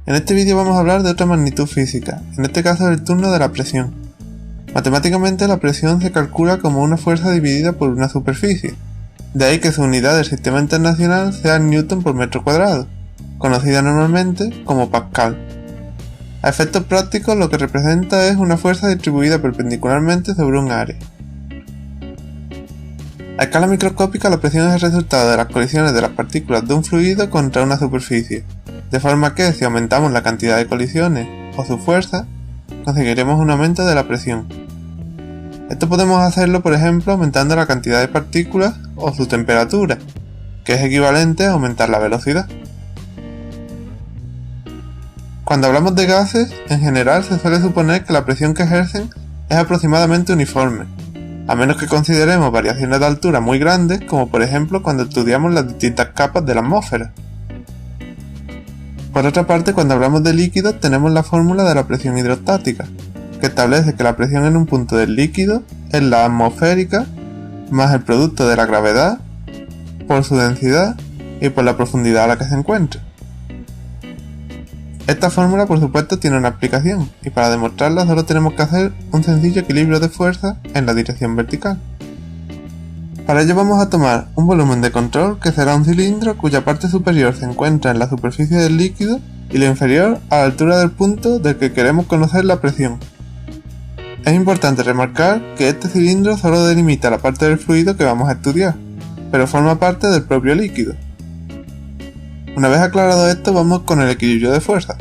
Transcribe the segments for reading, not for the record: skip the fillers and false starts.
En este vídeo vamos a hablar de otra magnitud física, en este caso el turno de la presión. Matemáticamente la presión se calcula como una fuerza dividida por una superficie, de ahí que su unidad del sistema internacional sea Newton por metro cuadrado, conocida normalmente como Pascal. A efectos prácticos lo que representa es una fuerza distribuida perpendicularmente sobre un área. A escala microscópica la presión es el resultado de las colisiones de las partículas de un fluido contra una superficie, de forma que si aumentamos la cantidad de colisiones o su fuerza, conseguiremos un aumento de la presión. Esto podemos hacerlo por ejemplo aumentando la cantidad de partículas o su temperatura, que es equivalente a aumentar la velocidad. Cuando hablamos de gases, en general se suele suponer que la presión que ejercen es aproximadamente uniforme, a menos que consideremos variaciones de altura muy grandes, como por ejemplo cuando estudiamos las distintas capas de la atmósfera. Por otra parte, cuando hablamos de líquidos tenemos la fórmula de la presión hidrostática, que establece que la presión en un punto del líquido es la atmosférica más el producto de la gravedad por su densidad y por la profundidad a la que se encuentra. Esta fórmula por supuesto tiene una aplicación, y para demostrarla solo tenemos que hacer un sencillo equilibrio de fuerza en la dirección vertical. Para ello vamos a tomar un volumen de control que será un cilindro cuya parte superior se encuentra en la superficie del líquido y la inferior a la altura del punto del que queremos conocer la presión. Es importante remarcar que este cilindro solo delimita la parte del fluido que vamos a estudiar, pero forma parte del propio líquido. Una vez aclarado esto, vamos con el equilibrio de fuerza.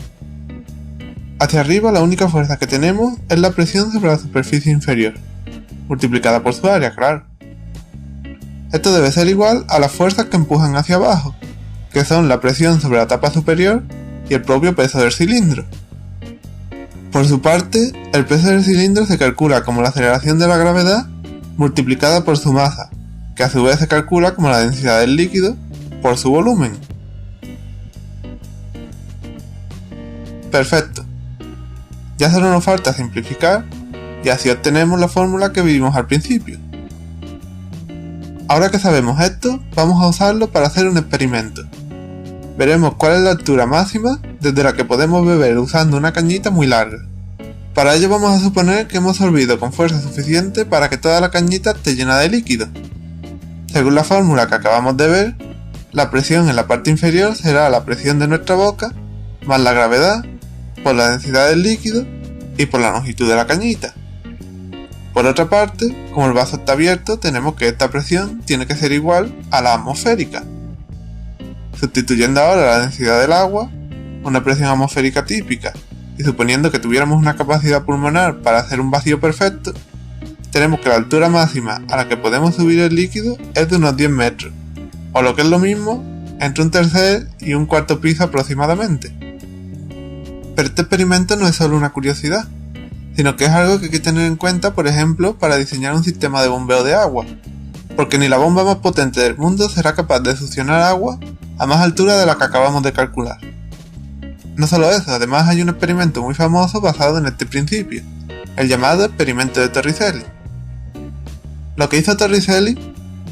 Hacia arriba la única fuerza que tenemos es la presión sobre la superficie inferior, multiplicada por su área, claro. Esto debe ser igual a las fuerzas que empujan hacia abajo, que son la presión sobre la tapa superior y el propio peso del cilindro. Por su parte, el peso del cilindro se calcula como la aceleración de la gravedad multiplicada por su masa, que a su vez se calcula como la densidad del líquido por su volumen. Perfecto. Ya solo nos falta simplificar y así obtenemos la fórmula que vimos al principio. Ahora que sabemos esto, vamos a usarlo para hacer un experimento. Veremos cuál es la altura máxima desde la que podemos beber usando una cañita muy larga. Para ello vamos a suponer que hemos sorbido con fuerza suficiente para que toda la cañita esté llena de líquido. Según la fórmula que acabamos de ver, la presión en la parte inferior será la presión de nuestra boca más la gravedad por la densidad del líquido y por la longitud de la cañita. Por otra parte, como el vaso está abierto, tenemos que esta presión tiene que ser igual a la atmosférica. Sustituyendo ahora la densidad del agua, una presión atmosférica típica, y suponiendo que tuviéramos una capacidad pulmonar para hacer un vacío perfecto, tenemos que la altura máxima a la que podemos subir el líquido es de unos 10 metros, o lo que es lo mismo, entre un tercer y un cuarto piso aproximadamente. Pero este experimento no es solo una curiosidad, sino que es algo que hay que tener en cuenta, por ejemplo, para diseñar un sistema de bombeo de agua, porque ni la bomba más potente del mundo será capaz de succionar agua a más altura de la que acabamos de calcular. No solo eso, además hay un experimento muy famoso basado en este principio, el llamado experimento de Torricelli. Lo que hizo Torricelli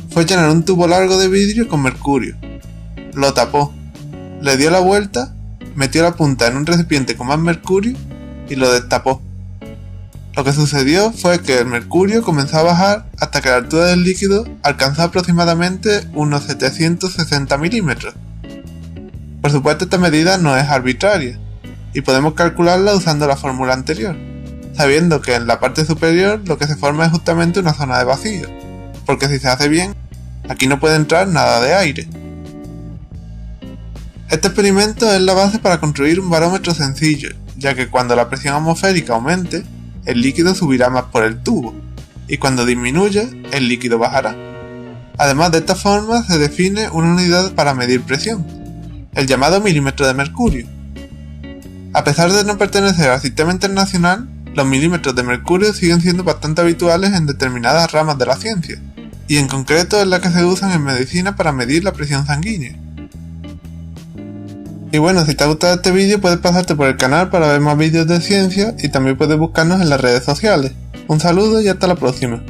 fue llenar un tubo largo de vidrio con mercurio, lo tapó, le dio la vuelta, metió la punta en un recipiente con más mercurio y lo destapó. Lo que sucedió fue que el mercurio comenzó a bajar hasta que la altura del líquido alcanzó aproximadamente unos 760 milímetros. Por supuesto, esta medida no es arbitraria, y podemos calcularla usando la fórmula anterior, sabiendo que en la parte superior lo que se forma es justamente una zona de vacío, porque si se hace bien, aquí no puede entrar nada de aire. Este experimento es la base para construir un barómetro sencillo, ya que cuando la presión atmosférica aumente, el líquido subirá más por el tubo, y cuando disminuya, el líquido bajará. Además de esta forma se define una unidad para medir presión, el llamado milímetro de mercurio. A pesar de no pertenecer al sistema internacional, los milímetros de mercurio siguen siendo bastante habituales en determinadas ramas de la ciencia, y en concreto es la que se usan en medicina para medir la presión sanguínea. Y bueno, si te ha gustado este vídeo puedes pasarte por el canal para ver más vídeos de ciencia y también puedes buscarnos en las redes sociales. Un saludo y hasta la próxima.